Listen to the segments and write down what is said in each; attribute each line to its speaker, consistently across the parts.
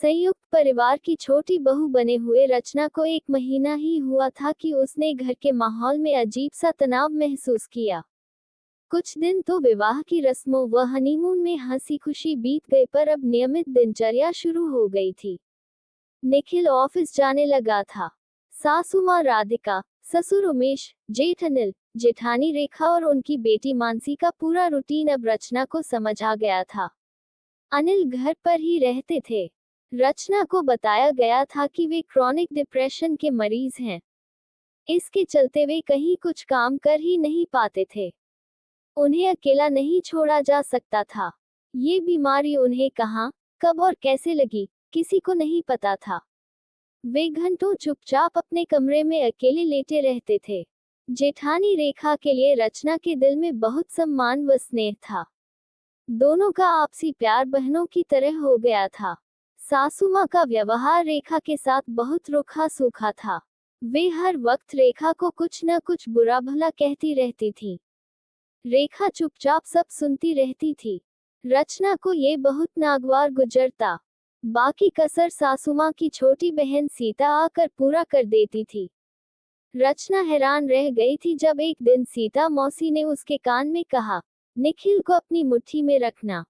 Speaker 1: संयुक्त परिवार की छोटी बहू बने हुए रचना को 1 महीना ही हुआ था कि उसने घर के माहौल में अजीब सा तनाव महसूस किया। कुछ दिन तो विवाह की रस्मों व हनीमून में हंसी खुशी बीत गए, पर अब नियमित दिनचर्या शुरू हो गई थी। निखिल ऑफिस जाने लगा था। सासू माँ राधिका, ससुर उमेश, जेठ अनिल, जेठानी रेखा और उनकी बेटी मानसी का पूरा रूटीन अब रचना को समझ आ गया था। अनिल घर पर ही रहते थे। रचना को बताया गया था कि वे क्रॉनिक डिप्रेशन के मरीज हैं। इसके चलते वे कहीं कुछ काम कर ही नहीं पाते थे। उन्हें अकेला नहीं छोड़ा जा सकता था। ये बीमारी उन्हें कहाँ, कब और कैसे लगी, किसी को नहीं पता था। वे घंटों चुपचाप अपने कमरे में अकेले लेटे रहते थे। जेठानी रेखा के लिए रचना के दिल में बहुत सम्मान व स्नेह था। दोनों का आपसी प्यार बहनों की तरह हो गया था। सासू माँ का व्यवहार रेखा के साथ बहुत रूखा सूखा था। वे हर वक्त रेखा को कुछ न कुछ बुरा भला कहती रहती थी। रेखा चुपचाप सब सुनती रहती थी। रचना को ये बहुत नागवार गुजरता। बाकी कसर सासू माँ की छोटी बहन सीता आकर पूरा कर देती थी। रचना हैरान रह गई थी जब एक दिन सीता मौसी ने उसके कान में कहा, निखिल को अपनी मुट्ठी में रखना।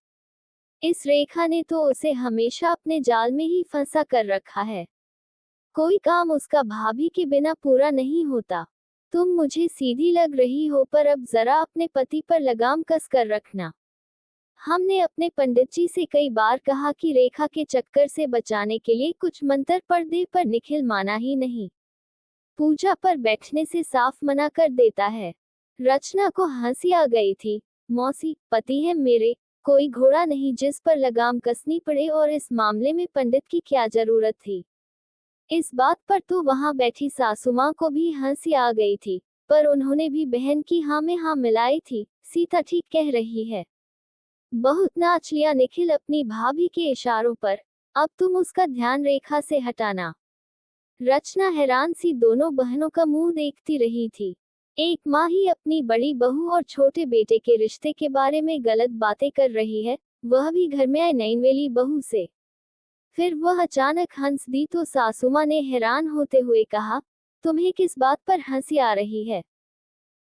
Speaker 1: इस रेखा ने तो उसे हमेशा अपने जाल में ही फंसा कर रखा है। कोई काम उसका भाभी के बिना पूरा नहीं होता। तुम मुझे सीधी लग रही हो, पर अब जरा अपने पति पर लगाम कस कर रखना। हमने अपने पंडित जी से कई बार कहा कि रेखा के चक्कर से बचाने के लिए कुछ मंत्र पढ़ दे, पर निखिल माना ही नहीं। पूजा पर बैठने से साफ मना कर देता है। रचना को हंसी आ गई थी। मौसी, पति है मेरे, कोई घोड़ा नहीं जिस पर लगाम कसनी पड़े, और इस मामले में पंडित की क्या जरूरत थी। इस बात पर तो वहां बैठी सासू माँ को भी हंसी आ गई थी, पर उन्होंने भी बहन की हाँ में हाँ मिलाई थी। सीता ठीक कह रही है। बहुत नाच लिया निखिल अपनी भाभी के इशारों पर। अब तुम उसका ध्यान रेखा से हटाना। रचना हैरान सी दोनों बहनों का मुंह देखती रही थी। एक माँ ही अपनी बड़ी बहू और छोटे बेटे के रिश्ते के बारे में गलत बातें कर रही है, वह भी घर में आई नईनवेली बहू से। फिर वह अचानक हंस दी तो सासू माँ ने हैरान होते हुए कहा, तुम्हें किस बात पर हंसी आ रही है?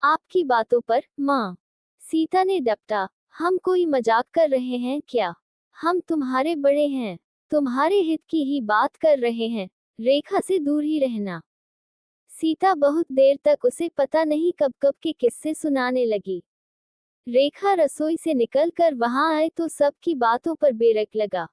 Speaker 1: आपकी बातों पर, माँ। सीता ने डपटा, हम कोई मजाक कर रहे हैं क्या? हम तुम्हारे बड़े हैं, तुम्हारे हित की ही बात कर रहे हैं। रेखा से दूर ही रहना। सीता बहुत देर तक उसे पता नहीं कब कब के किस्से सुनाने लगी। रेखा रसोई से निकलकर वहां आए तो सबकी बातों पर बेरक लगा।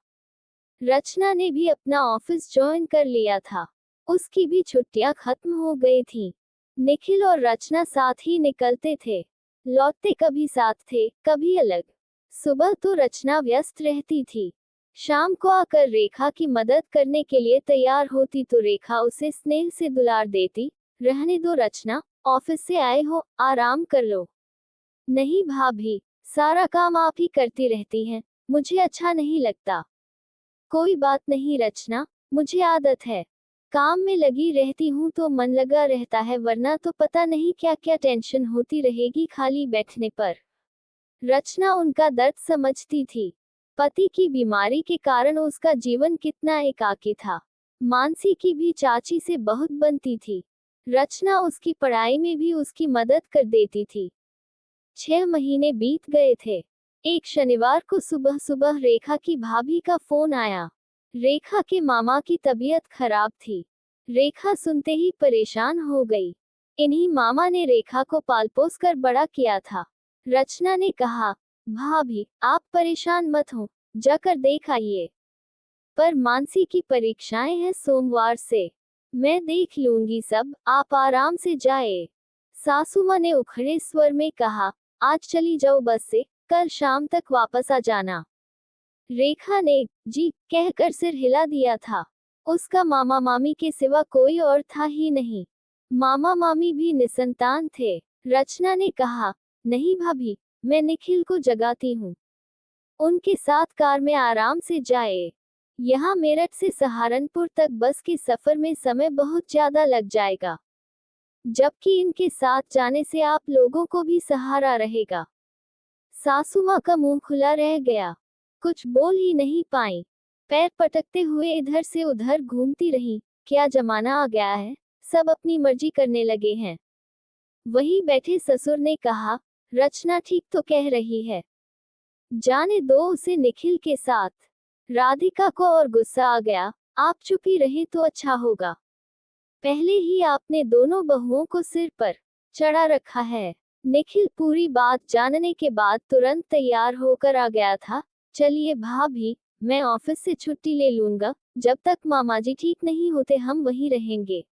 Speaker 1: रचना ने भी अपना ऑफिस ज्वाइन कर लिया था। उसकी भी छुट्टियां खत्म हो गई थीं। निखिल और रचना साथ ही निकलते थे। लौटते कभी साथ थे, कभी अलग। सुबह तो रचना व्यस्त रहती थी। शाम को आकर रेखा की मदद करने के लिए तैयार होती तो रेखा उसे स्नेह से दुलार देती, रहने दो रचना, ऑफिस से आए हो, आराम कर लो। नहीं भाभी, सारा काम आप ही करती रहती हैं, मुझे अच्छा नहीं लगता। कोई बात नहीं रचना, मुझे आदत है। काम में लगी रहती हूँ तो मन लगा रहता है, वरना तो पता नहीं क्या क्या टेंशन होती रहेगी खाली बैठने पर। रचना उनका दर्द समझती थी। पति की बीमारी के कारण उसका जीवन कितना एकाकी था। मानसी की भी चाची से बहुत बनती थी। रचना उसकी पढ़ाई में भी उसकी मदद कर देती थी। 6 महीने बीत गए थे। एक शनिवार को सुबह सुबह रेखा की भाभी का फोन आया। रेखा के मामा की तबीयत खराब थी। रेखा सुनते ही परेशान हो गई। इन्हीं मामा ने रेखा को पालपोस कर बड़ा किया था। रचना ने कहा, भाभी, आप परेशान मत हो, जाकर देख आइए। पर मानसी की परीक्षाएं हैं सोमवार से। मैं देख लूंगी सब, आप आराम से जाए। सासू माँ ने उखड़े स्वर में कहा, आज चली जाओ बस से, कल शाम तक वापस आ जाना। रेखा ने जी कहकर सिर हिला दिया था। उसका मामा मामी के सिवा कोई और था ही नहीं। मामा मामी भी निसंतान थे। रचना ने कहा, नहीं भाभी, मैं निखिल को जगाती हूँ। उनके साथ कार में आराम से जाए। यहाँ मेरठ से सहारनपुर तक बस के सफर में समय बहुत ज्यादा लग जाएगा, जबकि इनके साथ जाने से आप लोगों को भी सहारा रहेगा। सासू माँ का मुंह खुला रह गया, कुछ बोल ही नहीं पाई। पैर पटकते हुए इधर से उधर घूमती रही। क्या जमाना आ गया है, सब अपनी मर्जी करने लगे हैं। वहीं बैठे ससुर ने कहा, रचना ठीक तो कह रही है, जाने दो उसे निखिल के साथ। राधिका को और गुस्सा आ गया, आप चुप ही रहे तो अच्छा होगा। पहले ही आपने दोनों बहुओं को सिर पर चढ़ा रखा है। निखिल पूरी बात जानने के बाद तुरंत तैयार होकर आ गया था। चलिए भाभी, मैं ऑफिस से छुट्टी ले लूंगा, जब तक मामाजी ठीक नहीं होते हम वहीं रहेंगे।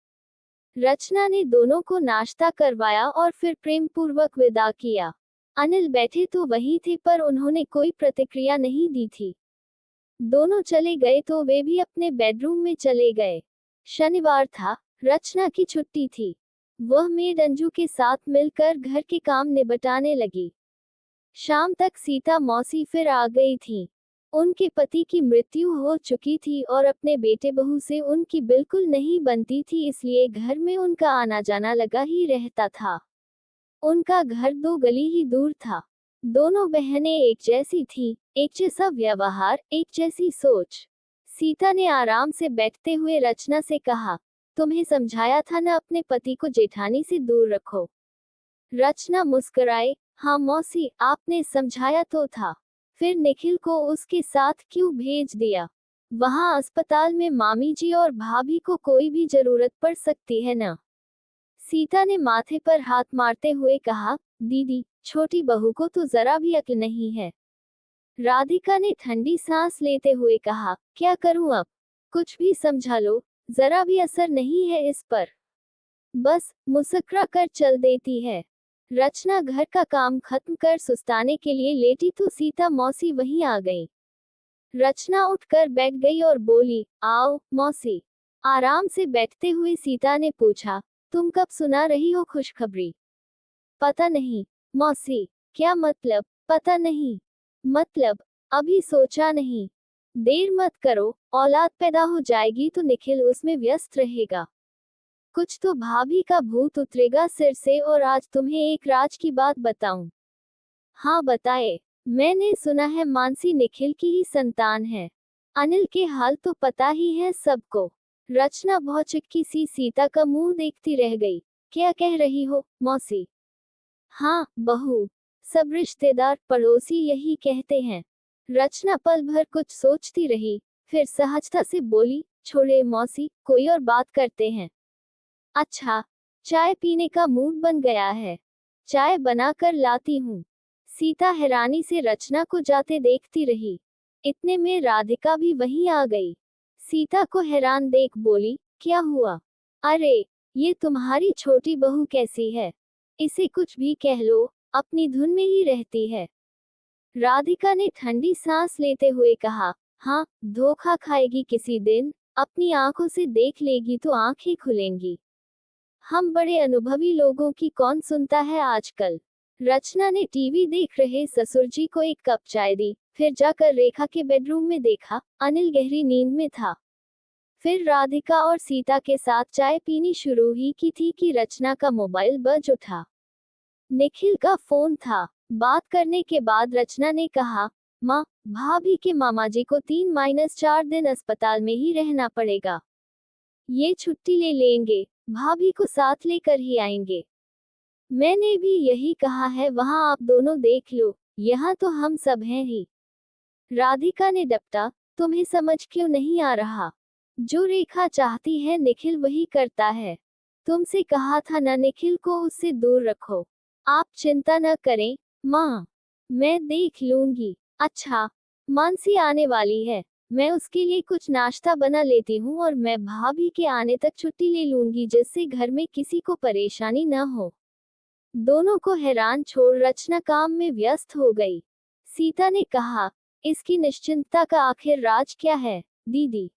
Speaker 1: रचना ने दोनों को नाश्ता करवाया और फिर प्रेम पूर्वक विदा किया। अनिल बैठे तो वहीं थे पर उन्होंने कोई प्रतिक्रिया नहीं दी थी। दोनों चले गए तो वे भी अपने बेडरूम में चले गए। शनिवार था, रचना की छुट्टी थी। वह मेड अंजू के साथ मिलकर घर के काम निपटाने लगी। शाम तक सीता मौसी फिर आ गई थी। उनके पति की मृत्यु हो चुकी थी और अपने बेटे बहू से उनकी बिल्कुल नहीं बनती थी, इसलिए घर में उनका आना जाना लगा ही रहता था। उनका घर 2 गली ही दूर था। दोनों बहनें एक जैसी थीं, एक जैसा व्यवहार, एक जैसी सोच। सीता ने आराम से बैठते हुए रचना से कहा, तुम्हें समझाया था ना अपने पति को जेठानी से दूर रखो। रचना मुस्कुराई, हाँ मौसी, आपने समझाया तो था, फिर निखिल को उसके साथ क्यों भेज दिया? वहां अस्पताल में मामी जी और भाभी को कोई भी जरूरत पड़ सकती है ना। सीता ने माथे पर हाथ मारते हुए कहा, दीदी, छोटी बहू को तो जरा भी अक्ल नहीं है। राधिका ने ठंडी सांस लेते हुए कहा, क्या करूं अब? कुछ भी समझा लो, जरा भी असर नहीं है इस पर। बस मुस्कुरा कर चल देती है। रचना घर का काम खत्म कर सुस्ताने के लिए लेटी तो सीता मौसी वहीं आ गई। रचना उठकर बैठ गई और बोली, आओ मौसी। आराम से बैठते हुए सीता ने पूछा, तुम कब सुना रही हो खुशखबरी? पता नहीं मौसी। क्या मतलब? पता नहीं मतलब? अभी सोचा नहीं। देर मत करो, औलाद पैदा हो जाएगी तो निखिल उसमें व्यस्त रहेगा। कुछ तो भाभी का भूत उतरेगा सिर से। और आज तुम्हें एक राज की बात बताऊं? हाँ बताए। मैंने सुना है मानसी निखिल की ही संतान है। अनिल के हाल तो पता ही है सबको। रचना भौचक्की सी सीता का मुंह देखती रह गई। क्या कह रही हो मौसी? हाँ बहू, सब रिश्तेदार पड़ोसी यही कहते हैं। रचना पल भर कुछ सोचती रही, फिर सहजता से बोली, छोड़े मौसी, कोई और बात करते हैं। अच्छा, चाय पीने का मूड बन गया है, चाय बनाकर लाती हूँ। सीता हैरानी से रचना को जाते देखती रही। इतने में राधिका भी वहीं आ गई। सीता को हैरान देख बोली, क्या हुआ? अरे, ये तुम्हारी छोटी बहू कैसी है? इसे कुछ भी कह लो, अपनी धुन में ही रहती है। राधिका ने ठंडी सांस लेते हुए कहा, हाँ, धोखा खाएगी किसी दिन, अपनी आंखों से देख लेगी तो आंखें खुलेंगी। हम बड़े अनुभवी लोगों की कौन सुनता है आजकल। रचना ने टीवी देख रहे ससुर जी को एक कप चाय दी, फिर जाकर रेखा के बेडरूम में देखा, अनिल गहरी नींद में था। फिर राधिका और सीता के साथ चाय पीनी शुरू ही की थी कि रचना का मोबाइल बज उठा। निखिल का फोन था। बात करने के बाद रचना ने कहा, माँ, भाभी के मामाजी को 3-4 दिन अस्पताल में ही रहना पड़ेगा। ये छुट्टी ले लेंगे, भाभी को साथ लेकर ही आएंगे। मैंने भी यही कहा है, वहां आप दोनों देख लो, यहाँ तो हम सब हैं ही। राधिका ने डपटा, तुम्हें समझ क्यों नहीं आ रहा? जो रेखा चाहती है निखिल वही करता है। तुमसे कहा था ना निखिल को उससे दूर रखो। आप चिंता न करें माँ, मैं देख लूंगी। अच्छा, मानसी आने वाली है, मैं उसके लिए कुछ नाश्ता बना लेती हूँ और मैं भाभी के आने तक छुट्टी ले लूंगी जिससे घर में किसी को परेशानी न हो। दोनों को हैरान छोड़ रचना काम में व्यस्त हो गई। सीता ने कहा, इसकी निश्चिंतता का आखिर राज क्या है दीदी?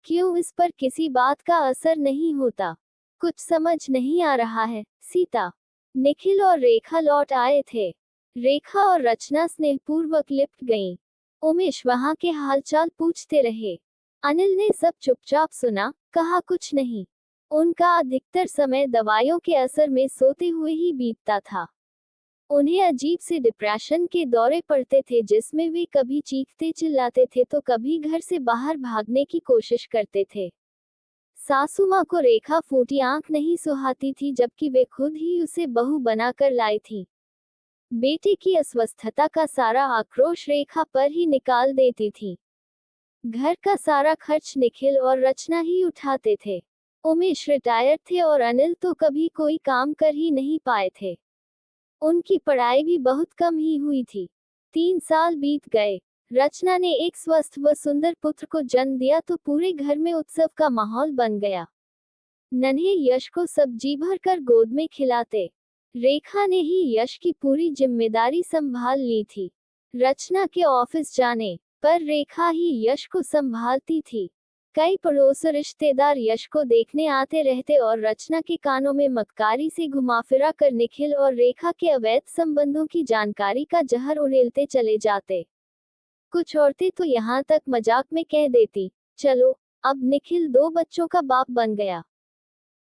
Speaker 1: क्यों इस पर किसी बात का असर नहीं होता? कुछ समझ नहीं आ रहा है सीता। निखिल और रेखा लौट आए थे। रेखा और रचना स्नेहपूर्वक लिपट गईं। उमेश वहां के हालचाल पूछते रहे। अनिल ने सब चुपचाप सुना, कहा कुछ नहीं। उनका अधिकतर समय दवाइयों के असर में सोते हुए ही बीतता था। उन्हें अजीब से डिप्रेशन के दौरे पड़ते थे जिसमें वे कभी चीखते चिल्लाते थे तो कभी घर से बाहर भागने की कोशिश करते थे। सासू माँ को रेखा फूटी आंख नहीं सुहाती थी जबकि वे खुद ही उसे बहू बनाकर लाई थी। बेटे की अस्वस्थता का सारा आक्रोश रेखा पर ही निकाल देती थी। घर का सारा खर्च निखिल और रचना ही उठाते थे। उमेश रिटायर थे और अनिल तो कभी कोई काम कर ही नहीं पाए थे। उनकी पढ़ाई भी बहुत कम ही हुई थी। 3 साल बीत गए। रचना ने एक स्वस्थ व सुंदर पुत्र को जन्म दिया तो पूरे घर में उत्सव का माहौल बन गया। नन्हे यश को सब जी भर कर गोद में खिलाते। रेखा ने ही यश की पूरी जिम्मेदारी संभाल ली थी। रचना के ऑफिस जाने पर रेखा ही यश को संभालती थी। कई पड़ोस रिश्तेदार यश को देखने आते रहते और रचना के कानों में मक्कारी से घुमाफिरा कर निखिल और रेखा के अवैध संबंधों की जानकारी का जहर उड़ेलते चले जाते। कुछ औरतें तो यहाँ तक मजाक में कह देती, चलो अब निखिल 2 बच्चों का बाप बन गया।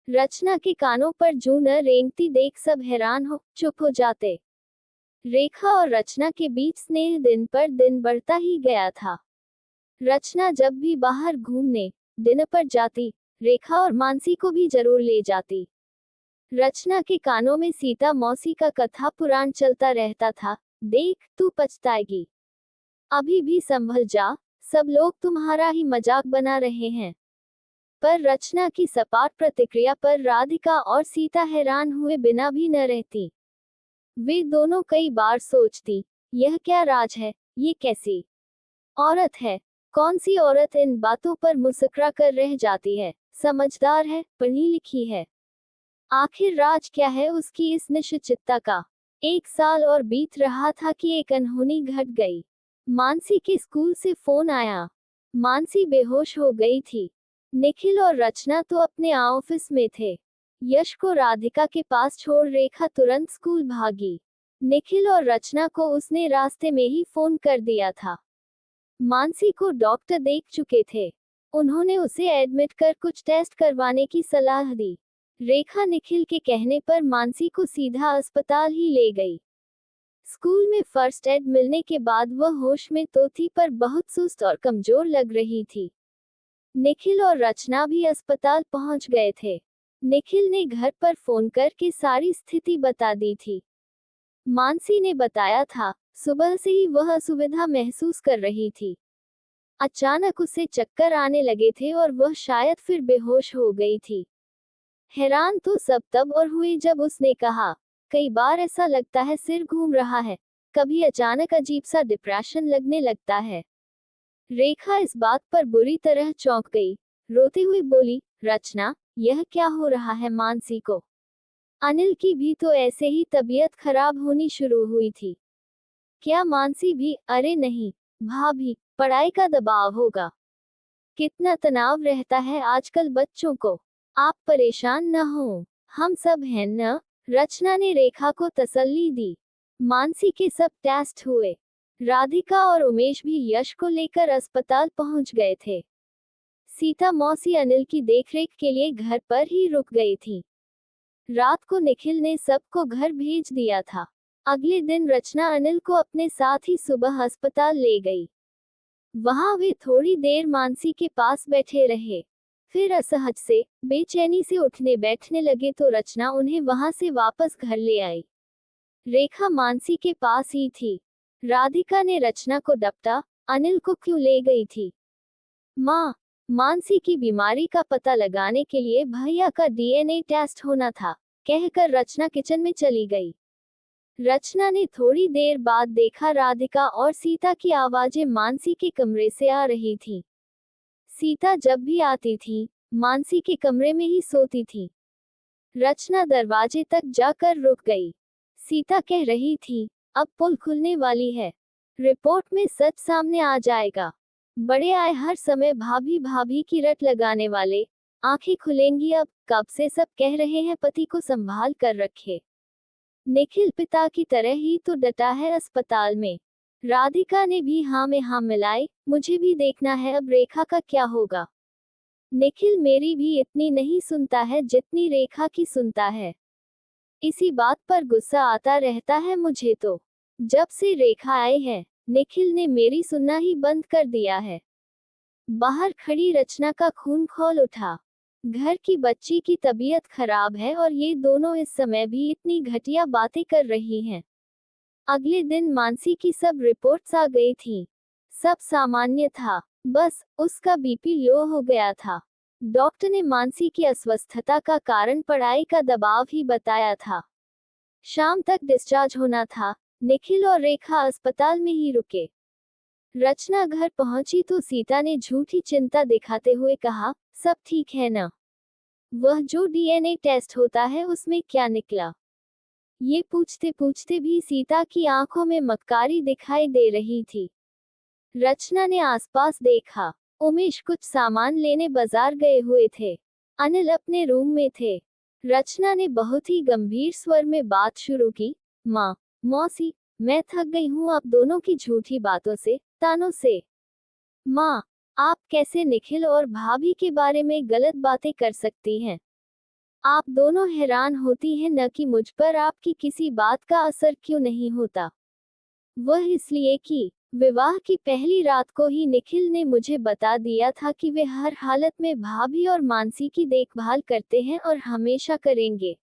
Speaker 1: रचना के कानों पर जूं न रेंगती देख सब हैरान हो चुप हो जाते। रेखा और रचना के बीच स्नेह दिन पर दिन बढ़ता ही गया था। रचना जब भी बाहर घूमने डिनर पर जाती, रेखा और मानसी को भी जरूर ले जाती। रचना के कानों में सीता मौसी का कथा पुराण चलता रहता था, देख तू पछताएगी, अभी भी संभल जा, सब लोग तुम्हारा ही मजाक बना रहे हैं। पर रचना की सपाट प्रतिक्रिया पर राधिका और सीता हैरान हुए बिना भी न रहती। वे दोनों कई बार सोचती, यह क्या राज है, ये कैसी औरत है, कौन सी औरत इन बातों पर मुस्कुरा कर रह जाती है, समझदार है, पढ़ी लिखी है, आखिर राज क्या है उसकी इस निश्चितता का। 1 साल और बीत रहा था कि एक अनहोनी घट गई। मानसी के स्कूल से फोन आया। मानसी बेहोश हो गई थी। निखिल और रचना तो अपने ऑफिस में थे। यश को राधिका के पास छोड़ रेखा तुरंत स्कूल भागी। निखिल और रचना को उसने रास्ते में ही फोन कर दिया था। मानसी को डॉक्टर देख चुके थे। उन्होंने उसे एडमिट कर कुछ टेस्ट करवाने की सलाह दी। रेखा निखिल के कहने पर मानसी को सीधा अस्पताल ही ले गई। स्कूल में फर्स्ट एड मिलने के बाद वह होश में तो थी पर बहुत सुस्त और कमजोर लग रही थी। निखिल और रचना भी अस्पताल पहुंच गए थे। निखिल ने घर पर फोन करके सारी स्थिति बता दी थी। मानसी ने बताया था, सुबह से ही वह असुविधा महसूस कर रही थी। अचानक उसे चक्कर आने लगे थे और वह शायद फिर बेहोश हो गई थी। हैरान तो सब तब और हुए जब उसने कहा, कई बार ऐसा लगता है सिर घूम रहा है, कभी अचानक अजीब सा डिप्रेशन लगने लगता है। रेखा इस बात पर बुरी तरह चौंक गई। रोते हुए बोली, रचना, यह क्या हो रहा है मानसी को? अनिल की भी तो ऐसे ही तबीयत खराब होनी शुरू हुई थी। क्या मानसी भी? अरे नहीं भाभी, पढ़ाई का दबाव होगा। कितना तनाव रहता है आजकल बच्चों को। आप परेशान न हो, हम सब हैं न। रचना ने रेखा को तसल्ली दी। मानसी के सब टेस्ट हुए। राधिका और उमेश भी यश को लेकर अस्पताल पहुंच गए थे। सीता मौसी अनिल की देखरेख के लिए घर पर ही रुक गई थी। रात को निखिल ने सबको घर भेज दिया था। अगले दिन रचना अनिल को अपने साथ ही सुबह अस्पताल ले गई। वहां वे थोड़ी देर मानसी के पास बैठे रहे। फिर असहज से, बेचैनी से उठने बैठने लगे तो रचना उन्हें वहां से वापस घर ले आई। रेखा मानसी के पास ही थी। राधिका ने रचना को डपटा, अनिल को क्यों ले गई थी? माँ, मानसी की बीमारी का पता लगाने के लिए भैया का डीएनए टेस्ट होना था, कहकर रचना किचन में चली गई। रचना ने थोड़ी देर बाद देखा राधिका और सीता की आवाजें मानसी के कमरे से आ रही थी। सीता जब भी आती थी, मानसी के कमरे में ही सोती थी। रचना दरवाजे तक जाकर रुक गई। सीता कह रही थी, अब पुल खुलने वाली है, रिपोर्ट में सच सामने आ जाएगा। बड़े आए हर समय भाभी भाभी की रट लगाने वाले, आंखें खुलेंगी अब। कब से सब कह रहे हैं पति को संभाल कर रखे। निखिल पिता की तरह ही तो डटा है अस्पताल में। राधिका ने भी हाँ में हाँ मिलाई, मुझे भी देखना है अब रेखा का क्या होगा। निखिल मेरी भी इतनी नहीं सुनता है जितनी रेखा की सुनता है। इसी बात पर गुस्सा आता रहता है मुझे तो। जब से रेखा आई है, निखिल ने मेरी सुनना ही बंद कर दिया है। बाहर खड़ी रचना का खून खौल उठा। घर की बच्ची की तबीयत खराब है और ये दोनों इस समय भी इतनी घटिया बातें कर रही हैं। अगले दिन मानसी की सब रिपोर्ट्स आ गई थी। सब सामान्य था, बस उसका बीपी लो हो गया था। डॉक्टर ने मानसी की अस्वस्थता का कारण पढ़ाई का दबाव ही बताया था। शाम तक डिस्चार्ज होना था। निखिल और रेखा अस्पताल में ही रुके। रचना घर पहुंची तो सीता ने झूठी चिंता दिखाते हुए कहा, सब ठीक है ना? वह जो डीएनए टेस्ट होता है उसमें क्या निकला? ये पूछते पूछते भी सीता की आंखों में मक्कारी दिखाई दे रही थी। रचना ने आसपास देखा। उमेश कुछ सामान लेने बाजार गए हुए थे। अनिल अपने रूम में थे। रचना ने बहुत ही गंभीर स्वर में बात शुरू की, माँ, मौसी, मैं थक गई हूँ आप दोनों की झूठी बातों से, तानों से। माँ, आप कैसे निखिल और भाभी के बारे में गलत बातें कर सकती हैं? आप दोनों हैरान होती हैं न कि मुझ पर आपकी किसी बात का असर क्यों नहीं होता। वह इसलिए कि विवाह की पहली रात को ही निखिल ने मुझे बता दिया था कि वे हर हालत में भाभी और मानसी की देखभाल करते हैं और हमेशा करेंगे।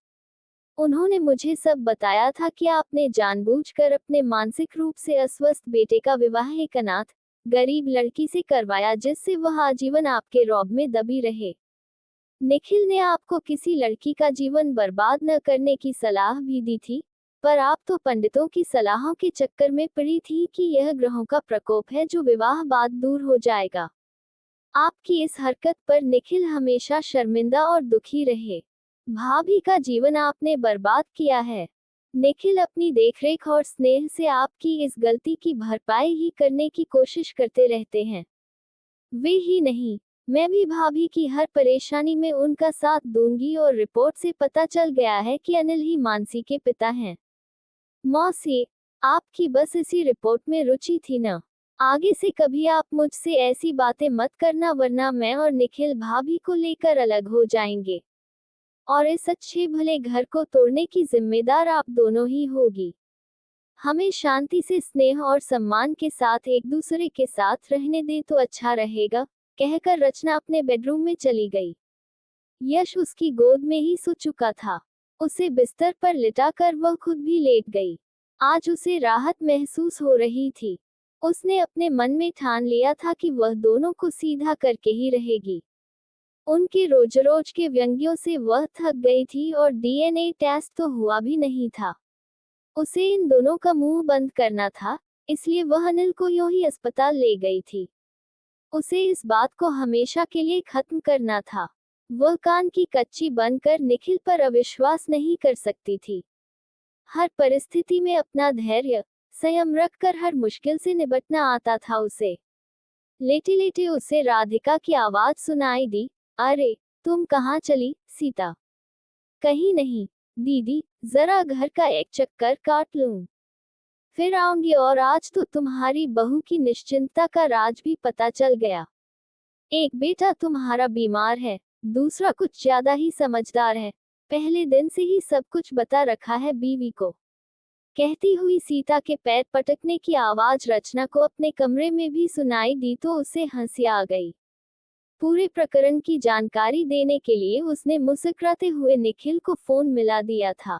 Speaker 1: उन्होंने मुझे सब बताया था कि आपने जानबूझकर अपने मानसिक रूप से अस्वस्थ बेटे का विवाह एक अनाथ, गरीब लड़की से करवाया जिससे वह आजीवन आपके रौब में दबी रहे। निखिल ने आपको किसी लड़की का जीवन बर्बाद न करने की सलाह भी दी थी, पर आप तो पंडितों की सलाहों के चक्कर में पड़ी थी कि यह ग्रहों का प्रकोप है जो विवाह बाद दूर हो जाएगा। आपकी इस हरकत पर निखिल हमेशा शर्मिंदा और दुखी रहे। भाभी का जीवन आपने बर्बाद किया है। निखिल अपनी देखरेख और स्नेह से आपकी इस गलती की भरपाई ही करने की कोशिश करते रहते हैं। वे ही नहीं, मैं भी भाभी की हर परेशानी में उनका साथ दूंगी और रिपोर्ट से पता चल गया है कि अनिल ही मानसी के पिता हैं। मौसी, आपकी बस इसी रिपोर्ट में रुचि थी ना? आगे से कभी आप मुझसे ऐसी बातें मत करना वरना मैं और निखिल भाभी को लेकर अलग हो जाएंगे। और इस अच्छे भले घर को तोड़ने की जिम्मेदार आप दोनों ही होगी। हमें शांति से स्नेह और सम्मान के साथ एक दूसरे के साथ रहने दे तो अच्छा रहेगा, कहकर रचना अपने बेडरूम में चली गई। यश उसकी गोद में ही सो चुका था। उसे बिस्तर पर लिटाकर वह खुद भी लेट गई। आज उसे राहत महसूस हो रही थी। उसने अपने मन में ठान लिया था कि वह दोनों को सीधा करके ही रहेगी। उनके रोज रोज के व्यंग्यों से वह थक गई थी और डीएनए टेस्ट तो हुआ भी नहीं था। उसे इन दोनों का मुंह बंद करना था, इसलिए वह अनिल को यूं ही अस्पताल ले गई थी। उसे इस बात को हमेशा के लिए खत्म करना था। वह कान की कच्ची बनकर निखिल पर अविश्वास नहीं कर सकती थी। हर परिस्थिति में अपना धैर्य, संयम रखकर हर मुश्किल से निपटना आता था उसे। लेटे लेटे उसे राधिका की आवाज सुनाई दी, अरे, तुम कहाँ चली, सीता? कहीं नहीं, दीदी, जरा घर का एक चक्कर काट लूं। फिर आऊंगी और आज तो तुम्हारी बहू की निश्चिंतता का राज भी पता चल गया। एक बेटा तुम्हारा बीमार है, दूसरा कुछ ज्यादा ही समझदार है। पहले दिन से ही सब कुछ बता रखा है बीवी को। कहती हुई सीता के पैर पटकने की आवाज रचना को अपने कमरे में भी सुनाई दी तो उसे हंसी आ गई। पूरे प्रकरण की जानकारी देने के लिए उसने मुस्कुराते हुए निखिल को फोन मिला दिया था।